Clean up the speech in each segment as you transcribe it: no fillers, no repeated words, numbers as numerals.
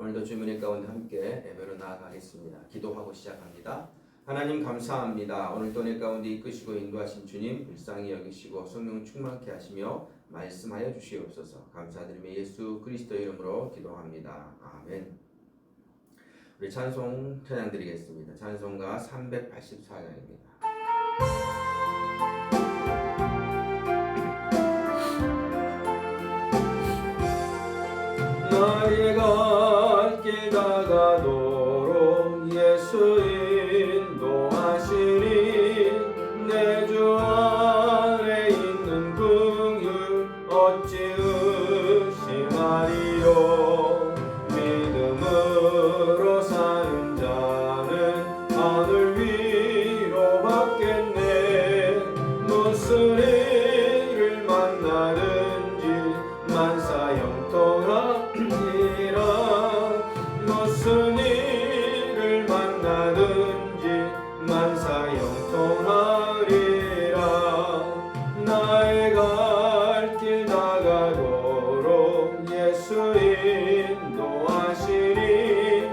오늘도 주문의 가운데 함께 예배로 나아가겠습니다. 기도하고 시작합니다. 하나님 감사합니다. 오늘도 내 가운데 이끄시고 인도하신 주님 불쌍히 여기시고 성령 충만케 하시며 말씀하여 주시옵소서. 감사드리며 예수 그리스도의 이름으로 기도합니다. 아멘. 우리 찬송 찬양 드리겠습니다. 찬송가 384장입니다. 나의 갈 길 다가도록 예수 인도하시니 내 주 안에 있는 긍휼 어찌 의심하리요. 믿음으로 사는 자는 하늘 위로 받겠네. 무슨 일을 만나든지 만사 형통하 무슨 일을 만나든지 만사 형통하리라. 나의 갈 길 다가도록 예수 인도하시니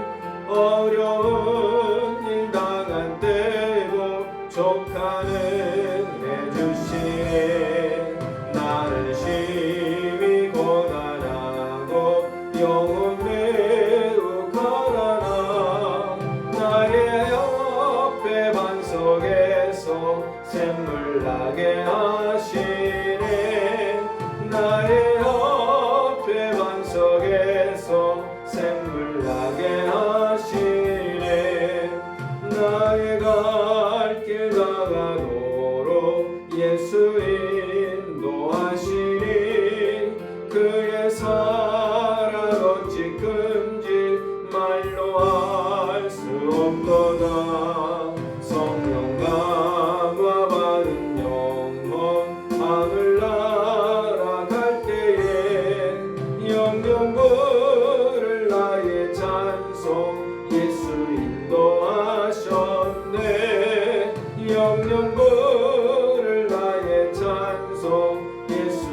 어려운 일 당한 때도 족하는 해주시니 나를 심히 고난하고 영혼 매우 가난하. 나의 옆에 반석에서 샘물 나게 하시네. 나의 옆에 반석에서 샘물 나게 하시네. 나의 갈 길 다가도록 예수 인도하시니 그의 사랑 어찌 끔지 말로 알 수 없도다. 성령 감화 받은 영혼 하늘 날아갈 때에 영영 부를 나의 찬송 예수 인도하셨네. 영영 부를 나의 찬송 예수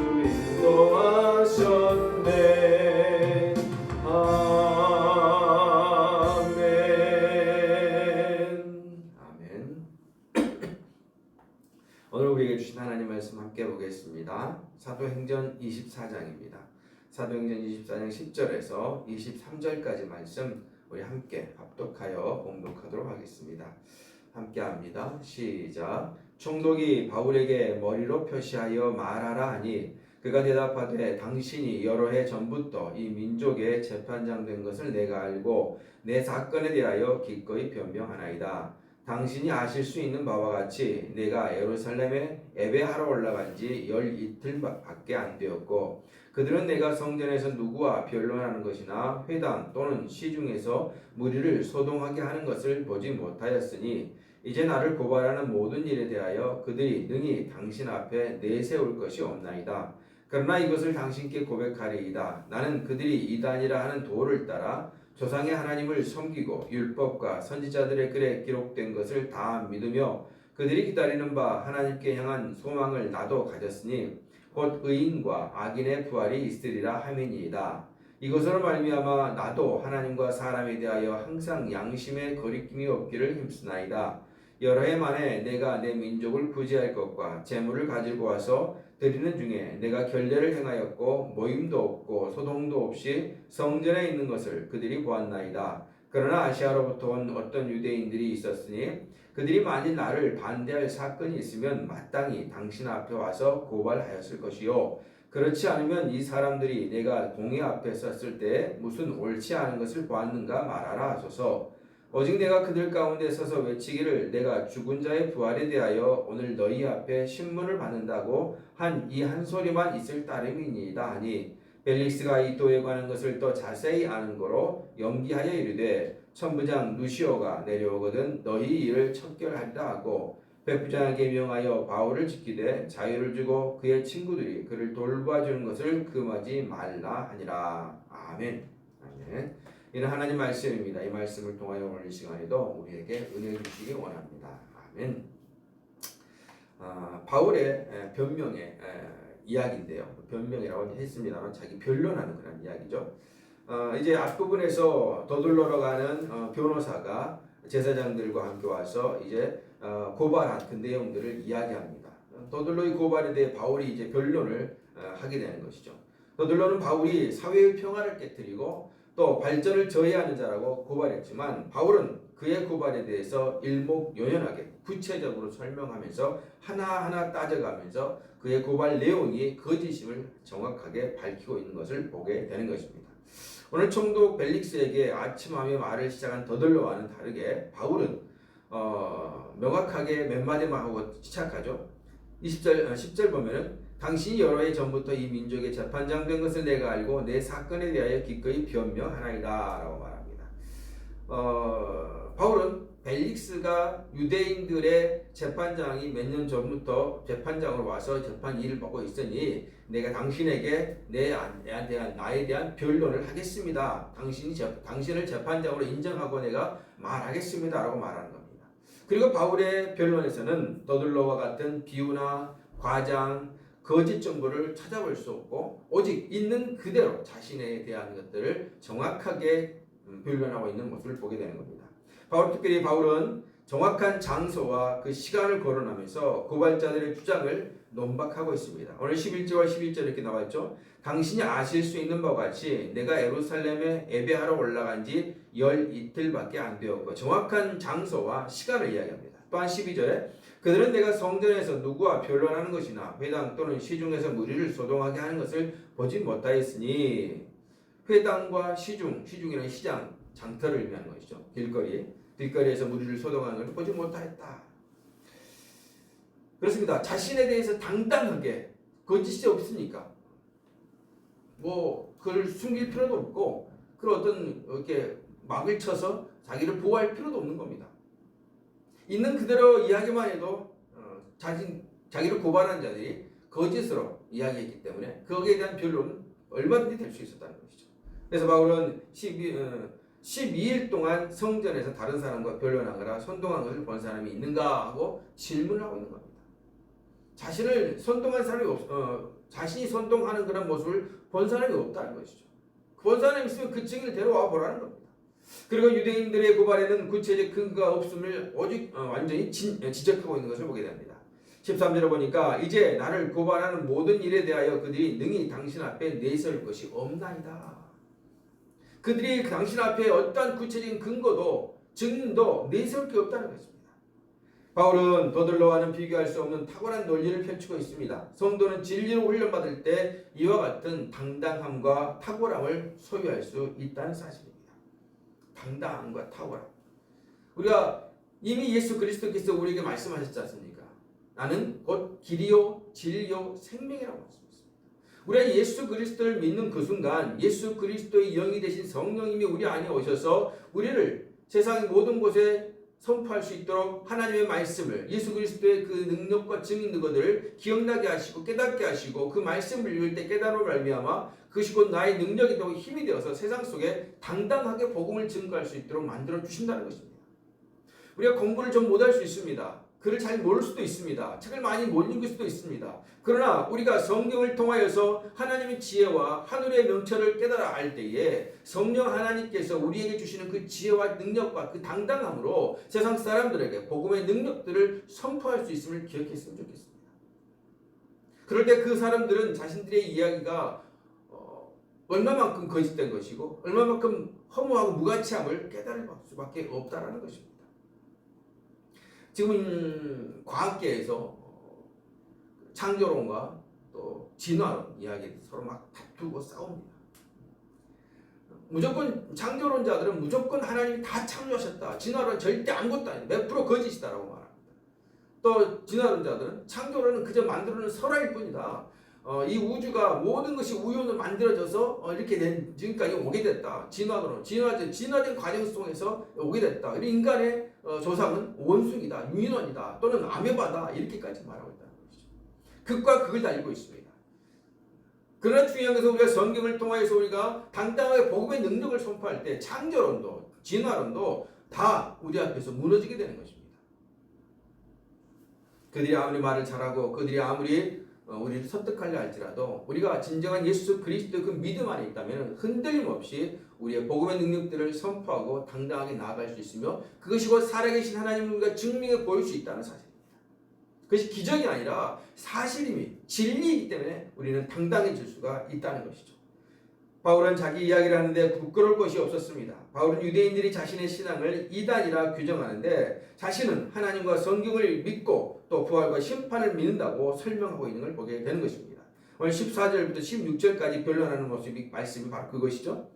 인도하셨네. 아멘. 오늘 우리에게 주신 하나님 말씀 함께 보겠습니다. 사도행전 24장입니다. 사도행전 24장 10절에서 23절까지 말씀 우리 함께 합독하여 봉독하도록 하겠습니다. 함께 합니다. 시작. 총독이 바울에게 머리로 표시하여 말하라 하니 그가 대답하되 당신이 여러 해 전부터 이 민족의 재판장 된 것을 내가 알고 내 사건에 대하여 기꺼이 변명하나이다. 당신이 아실 수 있는 바와 같이 내가 예루살렘에 예배하러 올라간 지 12이틀밖에 안 되었고 그들은 내가 성전에서 누구와 변론하는 것이나 회당 또는 시중에서 무리를 소동하게 하는 것을 보지 못하였으니 이제 나를 고발하는 모든 일에 대하여 그들이 능히 당신 앞에 내세울 것이 없나이다. 그러나 이것을 당신께 고백하리이다. 나는 그들이 이단이라 하는 도를 따라 조상의 하나님을 섬기고 율법과 선지자들의 글에 기록된 것을 다 믿으며 그들이 기다리는 바 하나님께 향한 소망을 나도 가졌으니 곧 의인과 악인의 부활이 있으리라 함이니이다. 이것으로 말미암아 나도 하나님과 사람에 대하여 항상 양심의 거리낌이 없기를 힘쓰나이다. 여러 해 만에 내가 내 민족을 구제할 것과 재물을 가지고 와서 드리는 중에 내가 결례를 행하였고 모임도 없고 소동도 없이 성전에 있는 것을 그들이 보았나이다. 그러나 아시아로부터 온 어떤 유대인들이 있었으니 그들이 만일 나를 반대할 사건이 있으면 마땅히 당신 앞에 와서 고발하였을 것이요 그렇지 않으면 이 사람들이 내가 공회 앞에 섰을 때 무슨 옳지 않은 것을 보았는가 말하라 하소서. 오직 내가 그들 가운데 서서 외치기를 내가 죽은 자의 부활에 대하여 오늘 너희 앞에 신문을 받는다고 한 이 한 소리만 있을 따름이니이다 하니 벨릭스가 이 도에 관한 것을 더 자세히 아는 거로 연기하여 이르되 천부장 루시오가 내려오거든 너희 일을 척결하리라 하고 백부장에게 명하여 바울을 지키되 자유를 주고 그의 친구들이 그를 돌봐주는 것을 금하지 말라 하니라. 아멘. 아멘. 이는 하나님 말씀입니다. 이 말씀을 통하여 오늘 이 시간에도 우리에게 은혜 주시기 원합니다. 아멘. 바울의 변명의 이야기인데요. 변명이라고 했습니다만 자기 변론하는 그런 이야기죠. 이제 앞부분에서 더둘러러 가는 변호사가 제사장들과 함께 와서 이제 고발한 그 내용들을 이야기합니다. 더둘러의 고발에 대해 바울이 이제 변론을 하게 되는 것이죠. 더둘러는 바울이 사회의 평화를 깨뜨리고 또 발전을 저해하는 자라고 고발했지만 바울은 그의 고발에 대해서 일목요연하게 구체적으로 설명하면서 하나하나 따져가면서 그의 고발 내용이 거짓임을 정확하게 밝히고 있는 것을 보게 되는 것입니다. 오늘 총독 벨릭스에게 아침함에 말을 시작한 더둘러와는 다르게 바울은 명확하게 몇 마디만 하고 시작하죠. 10절 보면은 당신이 여러 해 전부터 이 민족의 재판장 된 것을 내가 알고 내 사건에 대하여 기꺼이 변명하나이다 라고 말합니다. 바울은 벨릭스가 유대인들의 재판장이 몇 년 전부터 재판장으로 와서 재판 일을 보고 있으니 내가 당신에게 나에 대한 변론을 하겠습니다. 당신을 재판장으로 인정하고 내가 말하겠습니다 라고 말하는 겁니다. 그리고 바울의 변론에서는 더둘러와 같은 비유나 과장, 거짓 정보를 찾아볼 수 없고 오직 있는 그대로 자신에 대한 것들을 정확하게 변론하고 있는 모습을 보게 되는 겁니다. 특별히 바울은 정확한 장소와 그 시간을 거론하면서 고발자들의 주장을 논박하고 있습니다. 오늘 11절과 12절 이렇게 나와 있죠. 당신이 아실 수 있는 바와 같이 내가 예루살렘에 예배하러 올라간 지 열 이틀밖에 안 되었고 정확한 장소와 시간을 이야기합니다. 또한 12절에 그들은 내가 성전에서 누구와 변론하는 것이나 회당 또는 시중에서 무리를 소동하게 하는 것을 보지 못하였으니 회당과 시중이라는 시장, 장터를 의미하는 것이죠. 길거리에서 무리를 소동하는 것을 보지 못하였다. 그렇습니다. 자신에 대해서 당당하게 거짓이 없으니까 그걸 숨길 필요도 없고 그런 어떤 이렇게 막을 쳐서 자기를 보호할 필요도 없는 겁니다. 있는 그대로 이야기만 해도 자기를 고발한 자들이 거짓으로 이야기했기 때문에 거기에 대한 변론은 얼마든지 될 수 있었다는 것이죠. 그래서 바울은 12일 동안 성전에서 다른 사람과 변론하거나 선동한 것을 본 사람이 있는가 하고 질문을 하고 있는 겁니다. 자신을 선동한 사람이 자신이 선동하는 그런 모습을 본 사람이 없다는 것이죠. 본 사람이 있으면 그 증인을 데려와 보라는 겁니다. 그리고 유대인들의 고발에는 구체적 근거가 없음을 오직 완전히 지적하고 있는 것을 보게 됩니다. 13절에 보니까 이제 나를 고발하는 모든 일에 대하여 그들이 능히 당신 앞에 내세울 것이 없나이다. 그들이 당신 앞에 어떠한 구체적인 근거도 증인도 내세울 게 없다는 것입니다. 바울은 더둘러와는 비교할 수 없는 탁월한 논리를 펼치고 있습니다. 성도는 진리로 훈련받을 때 이와 같은 당당함과 탁월함을 소유할 수 있다는 사실입니다. 당당함과 탁월함. 우리가 이미 예수 그리스도께서 우리에게 말씀하셨지 않습니까? 나는 곧 길이요 진리요 생명이라고 말씀했습니다. 우리가 예수 그리스도를 믿는 그 순간 예수 그리스도의 영이 되신 성령님이 우리 안에 오셔서 우리를 세상의 모든 곳에 선포할 수 있도록 하나님의 말씀을 예수 그리스도의 그 능력과 증인 것들을 기억나게 하시고 깨닫게 하시고 그 말씀을 읽을 때 깨달음을 말미암아 그것이 곧 나의 능력이 되고 힘이 되어서 세상 속에 당당하게 복음을 증거할 수 있도록 만들어 주신다는 것입니다. 우리가 공부를 좀 못할 수 있습니다. 글을 잘 모를 수도 있습니다. 책을 많이 못 읽을 수도 있습니다. 그러나 우리가 성경을 통하여서 하나님의 지혜와 하늘의 명철을 깨달아 알 때에 성령 하나님께서 우리에게 주시는 그 지혜와 능력과 그 당당함으로 세상 사람들에게 복음의 능력들을 선포할 수 있음을 기억했으면 좋겠습니다. 그럴 때 그 사람들은 자신들의 이야기가 얼마만큼 거짓된 것이고 얼마만큼 허무하고 무가치함을 깨달을 수밖에 없다라는 것입니다. 지금 과학계에서 창조론과 또 진화론 이야기 서로 막 다투고 싸웁니다. 무조건 창조론자들은 무조건 하나님이 다 창조하셨다. 진화론 절대 아무것도 아니다. 몇 프로 거짓이다라고 말합니다. 또 진화론자들은 창조론은 그저 만들어낸 설화일 뿐이다. 이 우주가 모든 것이 우연으로 만들어져서 이렇게 된 지금까지 오게 됐다. 진화된 과정 속에서 오게 됐다. 인간의 조상은 원숭이다, 유인원이다, 또는 아메바다 이렇게까지 말하고 있다는 것이죠. 극과 극을 달리고 있습니다. 그러나 중요한 것은 우리가 성경을 통해서 우리가 당당하게 복음의 능력을 선포할 때 창조론도 진화론도 다 우리 앞에서 무너지게 되는 것입니다. 그들이 아무리 말을 잘하고 그들이 아무리 우리를 설득하려 할지라도 우리가 진정한 예수 그리스도 그 믿음 안에 있다면 흔들림 없이 우리의 복음의 능력들을 선포하고 당당하게 나아갈 수 있으며 그것이 곧 살아계신 하나님을 우리가 증명해 보일 수 있다는 사실입니다. 그것이 기적이 아니라 사실이며 진리이기 때문에 우리는 당당해질 수가 있다는 것이죠. 바울은 자기 이야기를 하는데 부끄러울 것이 없었습니다. 바울은 유대인들이 자신의 신앙을 이단이라 규정하는데 자신은 하나님과 성경을 믿고 또 부활과 심판을 믿는다고 설명하고 있는 걸 보게 되는 것입니다. 오늘 14절부터 16절까지 변론하는 말씀이 바로 그것이죠.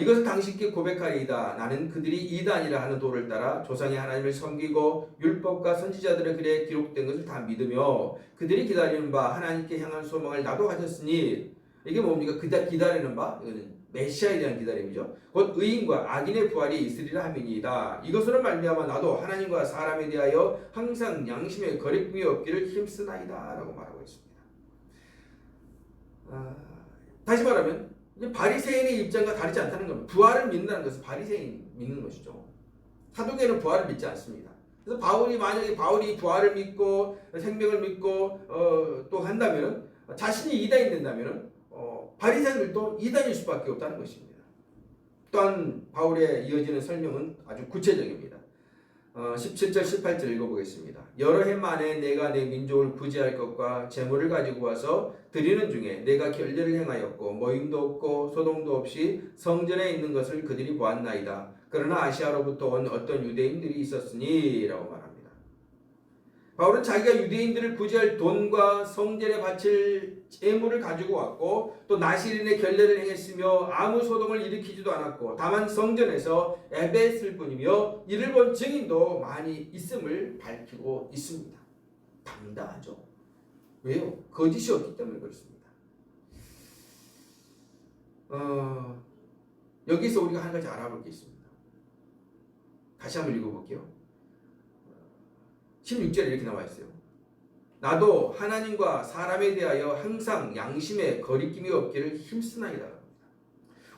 이것을 당신께 고백하리이다. 나는 그들이 이단이라 하는 도를 따라 조상의 하나님을 섬기고 율법과 선지자들의 글에 기록된 것을 다 믿으며 그들이 기다리는 바 하나님께 향한 소망을 나도 가졌으니 이게 뭡니까? 기다리는 바? 이거는 메시아에 대한 기다림이죠. 곧 의인과 악인의 부활이 있으리라 함이니이다. 이것으로 말미암아 나도 하나님과 사람에 대하여 항상 양심의 거리낌이 없기를 힘쓰나이다 라고 말하고 있습니다. 다시 말하면 바리새인의 입장과 다르지 않다는 겁니다. 부활을 믿는다는 것은 바리새인 믿는 것이죠. 사두개는 부활을 믿지 않습니다. 그래서 만약에 바울이 부활을 믿고 생명을 믿고 또 한다면 자신이 이단이 된다면 바리새인들도 이단일 수밖에 없다는 것입니다. 또한 바울의 이어지는 설명은 아주 구체적입니다. 17절 18절 읽어보겠습니다. 여러 해 만에 내가 내 민족을 구제할 것과 재물을 가지고 와서 드리는 중에 내가 결례를 행하였고 모임도 없고 소동도 없이 성전에 있는 것을 그들이 보았나이다. 그러나 아시아로부터 온 어떤 유대인들이 있었으니 라고 말합니다. 바울은 자기가 유대인들을 구제할 돈과 성전에 바칠 재물을 가지고 왔고 또 나실인의 결례를 행했으며 아무 소동을 일으키지도 않았고 다만 성전에서 예배했을 뿐이며 이를 본 증인도 많이 있음을 밝히고 있습니다. 당당하죠. 왜요? 거짓이 없기 때문에 그렇습니다. 여기서 우리가 한 가지 알아볼 게 있습니다. 다시 한번 읽어볼게요. 16절에 이렇게 나와 있어요. 나도 하나님과 사람에 대하여 항상 양심에 거리낌이 없기를 힘쓰나이다.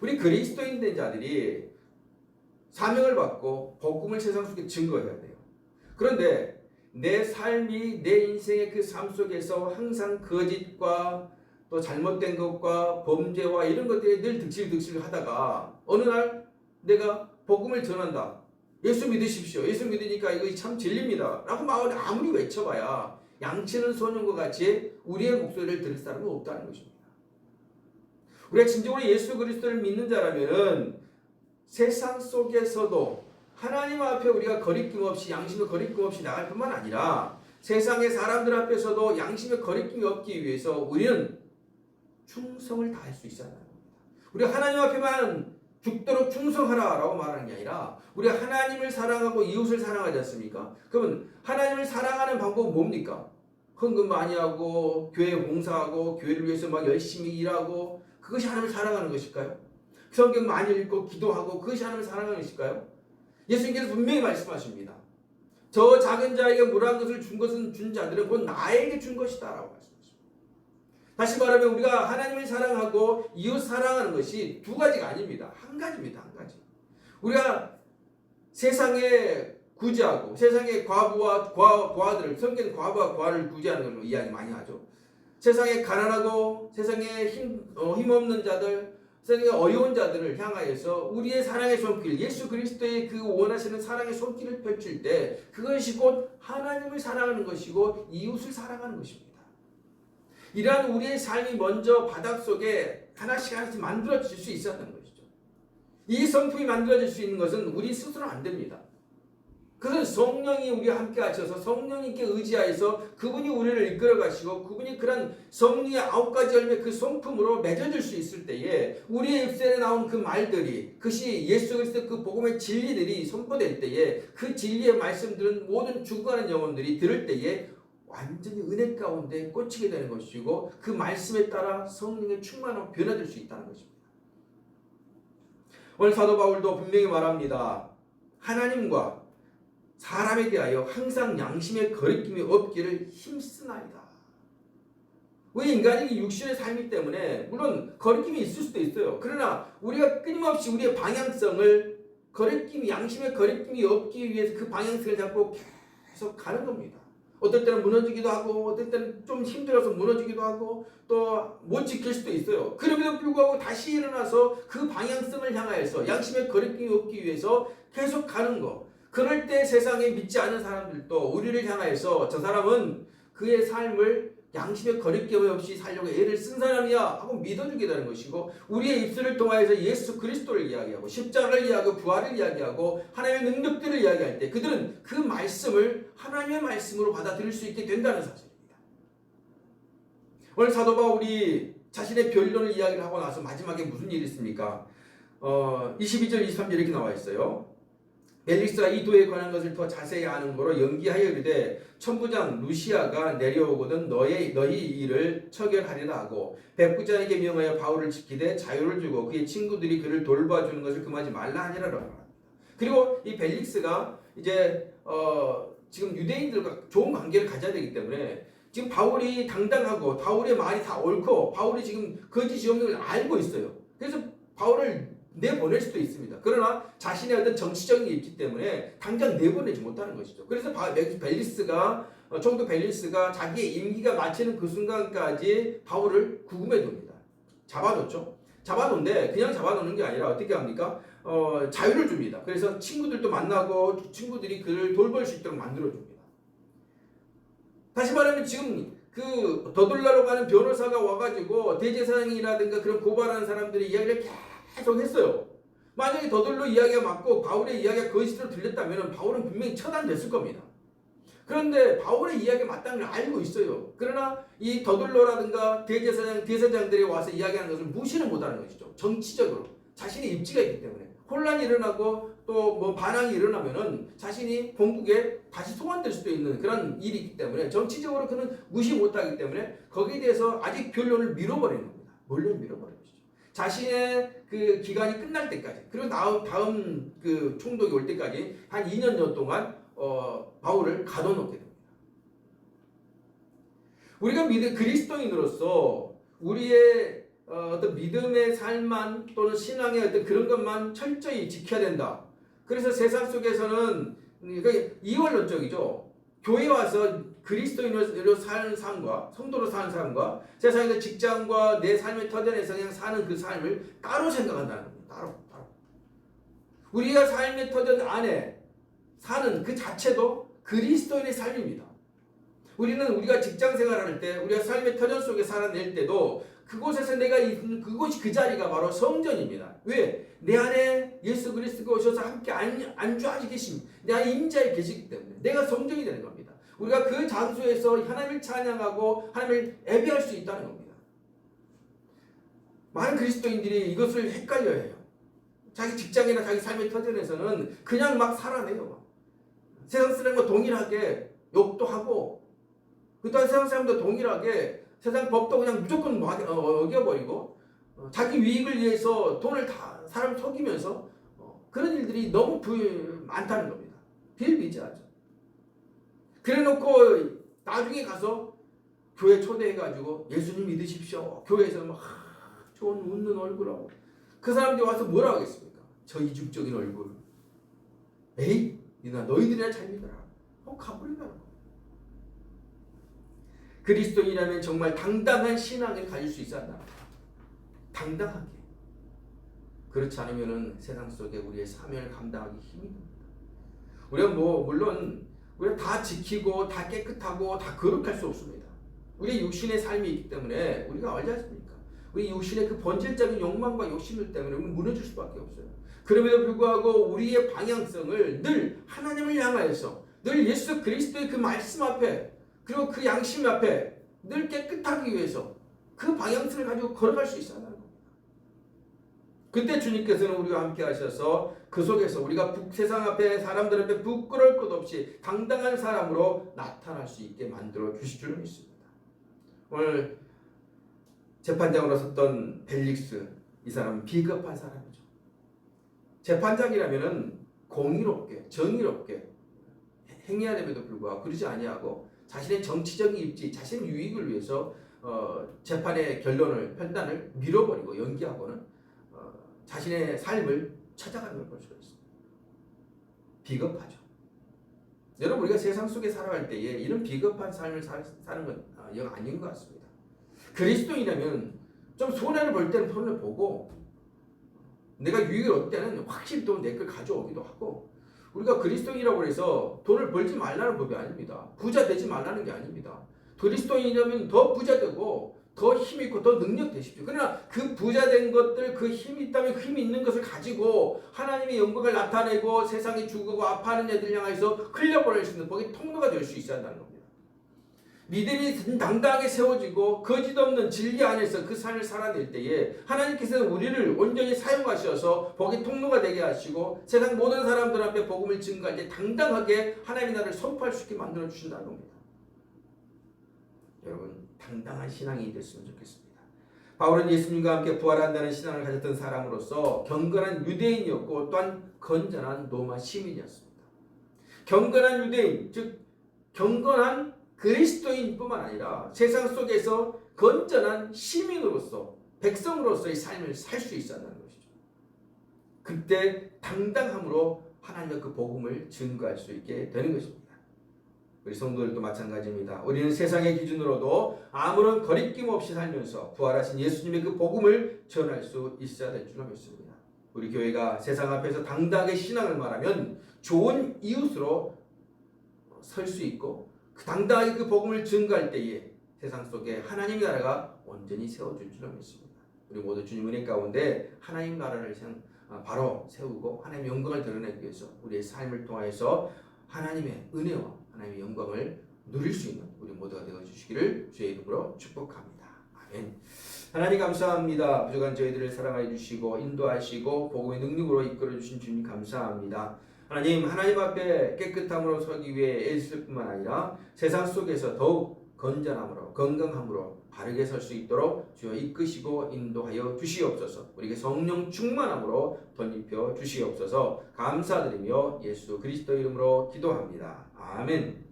우리 그리스도인 된 자들이 사명을 받고 복음을 세상 속에 증거해야 돼요. 그런데 내 삶이 내 인생의 그 삶 속에서 항상 거짓과 또 잘못된 것과 범죄와 이런 것들이 늘 득실득실 하다가 어느 날 내가 복음을 전한다. 예수 믿으십시오. 예수 믿으니까 이거 참 진리입니다. 라고 아무리 외쳐봐야 양치는 소년과 같이 우리의 목소리를 들을 사람은 없다는 것입니다. 우리가 진정으로 예수 그리스도를 믿는 자라면은 세상 속에서도 하나님 앞에 우리가 거리낌 없이 양심의 거리낌 없이 나갈 뿐만 아니라 세상의 사람들 앞에서도 양심의 거리낌이 없기 위해서 우리는 충성을 다할 수 있어야 합니다. 우리가 하나님 앞에만 죽도록 충성하라라고 말하는 게 아니라 우리가 하나님을 사랑하고 이웃을 사랑하지 않습니까? 그러면 하나님을 사랑하는 방법은 뭡니까? 헌금 많이 하고 교회 봉사하고 교회를 위해서 막 열심히 일하고 그것이 하나님을 사랑하는 것일까요? 성경 많이 읽고 기도하고 그것이 하나님을 사랑하는 것일까요? 예수님께서 분명히 말씀하십니다. 저 작은 자에게 무라한 것을 준 것은 준 자들은 곧 나에게 준 것이다 라고 말씀하십니다. 다시 말하면 우리가 하나님을 사랑하고 이웃 사랑하는 것이 두 가지가 아닙니다. 한 가지입니다. 한 가지. 우리가 세상에 구제하고 세상의 과부와 고아들을 성경 과부와 고아를 구제하는 걸 이야기 많이 하죠. 세상에 가난하고 세상에 힘없는 자들 세상에 어려운 자들을 향하여서 우리의 사랑의 손길 예수 그리스도의 그 원하시는 사랑의 손길을 펼칠 때 그것이 곧 하나님을 사랑하는 것이고 이웃을 사랑하는 것입니다. 이러한 우리의 삶이 먼저 바닷속에 하나씩 하나씩 만들어질 수 있었던 것이죠. 이 성품이 만들어질 수 있는 것은 우리 스스로는 안 됩니다. 그것은 성령이 우리와 함께 하셔서 성령님께 의지하여서 그분이 우리를 이끌어 가시고 그분이 그런 성령의 9가지 열매 그 성품으로 맺어질 수 있을 때에 우리의 입술에 나온 그 말들이 그것이 예수 그리스도의 그 복음의 진리들이 선포될 때에 그 진리의 말씀들은 모든 죽어가는 영혼들이 들을 때에 완전히 은혜 가운데 꽂히게 되는 것이고 그 말씀에 따라 성령의 충만하고 변화될 수 있다는 것입니다. 오늘 사도 바울도 분명히 말합니다. 하나님과 사람에 대하여 항상 양심의 거리낌이 없기를 힘쓰나이다. 우리 인간이 육신의 삶이기 때문에 물론 거리낌이 있을 수도 있어요. 그러나 우리가 끊임없이 우리의 방향성을 양심의 거리낌이 없기 위해서 그 방향성을 잡고 계속 가는 겁니다. 어떨 때는 무너지기도 하고 어떨 때는 좀 힘들어서 무너지기도 하고 또 못 지킬 수도 있어요. 그럼에도 불구하고 다시 일어나서 그 방향성을 향하여서 양심의 거리낌이 없기 위해서 계속 가는 거. 그럴 때 세상에 믿지 않은 사람들도 우리를 향하여서 저 사람은 그의 삶을 양심의 거리낌 없이 살려고 애를 쓴 사람이야 하고 믿어주게 되는 것이고, 우리의 입술을 통하여서 예수 그리스도를 이야기하고 십자가를 이야기하고 부활을 이야기하고 하나님의 능력들을 이야기할 때 그들은 그 말씀을 하나님의 말씀으로 받아들일 수 있게 된다는 사실입니다. 오늘 사도 바울이 자신의 변론을 이야기를 하고 나서 마지막에 무슨 일이 있습니까? 22절 23절 이렇게 나와 있어요. 벨릭스가 이 도에 관한 것을 더 자세히 아는 거로 연기하여 이르되 천부장 루시아가 내려오거든 너희 일을 처결하리라 하고 백부장에게 명하여 바울을 지키되 자유를 주고 그의 친구들이 그를 돌봐주는 것을 금하지 말라 하니라라고 합니다. 그리고 이 벨릭스가 이제 지금 유대인들과 좋은 관계를 가져야 되기 때문에 지금 바울이 당당하고 바울의 말이 다 옳고 바울이 지금 거짓이 없는 걸 알고 있어요. 그래서 바울을 내보낼 수도 있습니다. 그러나 자신의 어떤 정치적인 게 있기 때문에 당장 내보내지 못하는 것이죠. 그래서 총독 벨리스가 자기의 임기가 마치는 그 순간까지 바울을 구금해 둡니다. 잡아놓죠. 잡아놓는데 그냥 잡아놓는 게 아니라 어떻게 합니까? 자유를 줍니다. 그래서 친구들도 만나고 친구들이 그를 돌볼 수 있도록 만들어줍니다. 다시 말하면 지금 그 더둘라로 가는 변호사가 와가지고 대제사장이라든가 그런 고발하는 사람들이 이야기를 계속 했어요. 만약에 더둘로 이야기가 맞고 바울의 이야기가 거짓으로 들렸다면 바울은 분명히 처단됐을 겁니다. 그런데 바울의 이야기가 맞다는 걸 알고 있어요. 그러나 이 더둘로라든가 대제사장들이 와서 이야기하는 것을 무시를 못하는 것이죠. 정치적으로 자신의 입지가 있기 때문에 혼란이 일어나고 또 뭐 반항이 일어나면은 자신이 본국에 다시 소환될 수도 있는 그런 일이 있기 때문에 정치적으로 그는 무시 못하기 때문에 거기에 대해서 아직 변론을 밀어버리는 겁니다. 몰래 밀어버리는 것이죠. 자신의 그 기간이 끝날 때까지, 그리고 다음 그 총독이 올 때까지 한 2년여 동안 바울을 가둬놓게 됩니다. 우리가 그리스도인으로서 우리의 어떤 믿음의 삶만 또는 신앙의 어떤 그런 것만 철저히 지켜야 된다. 그래서 세상 속에서는 이원론적이죠. 교회 와서 그리스도인으로 사는 삶과 성도로 사는 삶과 세상에서 직장과 내 삶의 터전에서 그냥 사는 그 삶을 따로 생각한다는 겁니다. 따로. 우리가 삶의 터전 안에 사는 그 자체도 그리스도인의 삶입니다. 우리가 직장 생활할 때, 우리가 삶의 터전 속에 살아낼 때도 그곳에서 내가 있는 그곳이 그 자리가 바로 성전입니다. 왜? 내 안에 예수 그리스도가 오셔서 함께 안주하시 계십니다. 내 안에 임자에 계시기 때문에 내가 성전이 되는 겁니다. 우리가 그 장소에서 하나님을 찬양하고 하나님을 예배할 수 있다는 겁니다. 많은 그리스도인들이 이것을 헷갈려해요. 자기 직장이나 자기 삶의 터전에서는 그냥 막 살아내요. 세상 사람과 동일하게 욕도 하고, 그 또한 세상 사람도 동일하게 세상 법도 그냥 무조건 어겨버리고, 자기 유익을 위해서 돈을 다 사람 속이면서 그런 일들이 너무 많다는 겁니다. 비일비재하죠. 그래놓고 나중에 가서 교회 초대해가지고 예수님 믿으십시오. 교회에서 막 좋은 웃는 얼굴하고, 그 사람들이 와서 뭐라 하겠습니까? 저 이중적인 얼굴. 에이, 너희들이나 잘 믿어라. 가버린다는 거. 그리스도인이라면 정말 당당한 신앙을 가질 수 있어야 한다. 당당하게. 그렇지 않으면 세상 속에 우리의 사명을 감당하기 힘이 듭니다. 우리가 물론 우리가 다 지키고 다 깨끗하고 다 거룩할 수 없습니다. 우리의 육신의 삶이 있기 때문에 우리가 알지 않습니까? 우리 육신의 그 본질적인 욕망과 욕심들 때문에 우리는 무너질 수밖에 없어요. 그럼에도 불구하고 우리의 방향성을 늘 하나님을 향하여서, 늘 예수 그리스도의 그 말씀 앞에, 그리고 그 양심 앞에 늘 깨끗하기 위해서 그 방향성을 가지고 걸어갈 수 있어야 하는 겁니다. 그때 주님께서는 우리와 함께 하셔서 그 속에서 우리가 세상 앞에, 사람들 앞에 부끄러울 것 없이 당당한 사람으로 나타날 수 있게 만들어 주실 줄은 믿습니다. 오늘 재판장으로 섰던 벨릭스, 이 사람은 비겁한 사람이죠. 재판장이라면은 공의롭게, 정의롭게 행해야 됨에도 불구하고 그러지 아니하고 자신의 정치적인 입지, 자신의 유익을 위해서 재판의 판단을 밀어버리고 연기하고는 자신의 삶을 찾아가는 걸 볼 수가 있습니다. 비겁하죠. 여러분 우리가 세상 속에 살아갈 때에 이런 비겁한 삶을 사는 건 영 아닌 것 같습니다. 그리스도인이라면 좀 손해를 볼 때는 손을 보고 내가 유익을 얻을 때는 확실히 또 내 걸 가져오기도 하고 우리가 그리스도인이라고 해서 돈을 벌지 말라는 법이 아닙니다. 부자 되지 말라는 게 아닙니다. 그리스도인이라면 더 부자 되고 더 힘 있고 더 능력 되십시오. 그러나 그 부자 된 것들 그 힘이 있다면 그 힘이 있는 것을 가지고 하나님의 영광을 나타내고 세상에 죽고 아파하는 애들 향해서 흘려보낼 수 있는 복의 통로가 될 수 있어야 한다는 겁니다. 믿음이 당당하게 세워지고 거짓 없는 진리 안에서 그 삶을 살아낼 때에 하나님께서는 우리를 온전히 사용하셔서 복의 통로가 되게 하시고 세상 모든 사람들 앞에 복음을 증거할 때 당당하게 하나님의 나라를 선포할 수 있게 만들어 주신다는 겁니다. 여러분 당당한 신앙이 됐으면 좋겠습니다. 바울은 예수님과 함께 부활한다는 신앙을 가졌던 사람으로서 경건한 유대인이었고 또한 건전한 로마 시민이었습니다. 경건한 유대인 즉 경건한 그리스도인뿐만 아니라 세상 속에서 건전한 시민으로서 백성으로서의 삶을 살 수 있었다는 것이죠. 그때 당당함으로 하나님의 그 복음을 증거할 수 있게 되는 것입니다. 우리 성도들도 마찬가지입니다. 우리는 세상의 기준으로도 아무런 거리낌 없이 살면서 부활하신 예수님의 그 복음을 전할 수 있어야 될 줄 믿습니다. 우리 교회가 세상 앞에서 당당하게 신앙을 말하면 좋은 이웃으로 설 수 있고 그 당당하게 그 복음을 증거할 때에 세상 속에 하나님의 나라가 온전히 세워질 줄 믿습니다. 우리 모두 주님 은혜 가운데 하나님 나라를 바로 세우고 하나님의 영광을 드러내기 위해서 우리의 삶을 통하여서 하나님의 은혜와 하나님의 영광을 누릴 수 있는 우리 모두가 되어주시기를 주의 이름으로 축복합니다. 아멘. 하나님 감사합니다. 부족한 저희들을 사랑하여 주시고 인도하시고 복음의 능력으로 이끌어 주신 주님 감사합니다. 하나님 앞에 깨끗함으로 서기 위해 애쓸 뿐만 아니라 세상 속에서 더욱 건전함으로 건강함으로 바르게 설 수 있도록 주여 이끄시고 인도하여 주시옵소서. 우리에게 성령 충만함으로 덧입혀 주시옵소서. 감사드리며 예수 그리스도 이름으로 기도합니다. 아멘.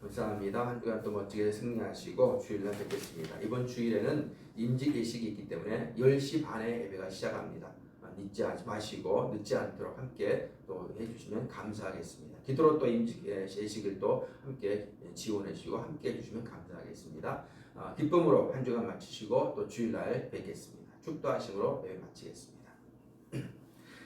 감사합니다. 한 주간 또 멋지게 승리하시고 주일날 뵙겠습니다. 이번 주일에는 임직 예식이 있기 때문에 10시 반에 예배가 시작합니다. 잊지 마시고 늦지 않도록 함께 또 해주시면 감사하겠습니다. 기도로 또 임직 예식을 또 함께 지원해 주시고 함께 해주시면 감사하겠습니다. 기쁨으로 한 주간 마치시고 또 주일날 뵙겠습니다. 축도하심으로 예배 마치겠습니다.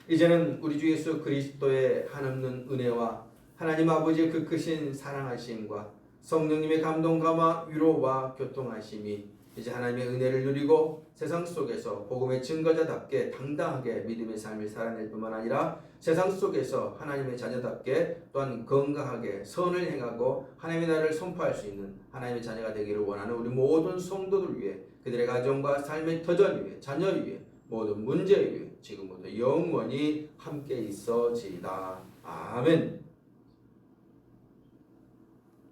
이제는 우리 주 예수 그리스도의 한없는 은혜와 하나님 아버지의 그 크신 사랑하심과 성령님의 감동감화 위로와 교통하심이 이제 하나님의 은혜를 누리고 세상 속에서 복음의 증거자답게 당당하게 믿음의 삶을 살아낼 뿐만 아니라 세상 속에서 하나님의 자녀답게 또한 건강하게 선을 행하고 하나님의 나라를 선포할 수 있는 하나님의 자녀가 되기를 원하는 우리 모든 성도들 위해 그들의 가정과 삶의 터전 위에 자녀 위에 모든 문제 위에 지금부터 영원히 함께 있어지이다. 아멘.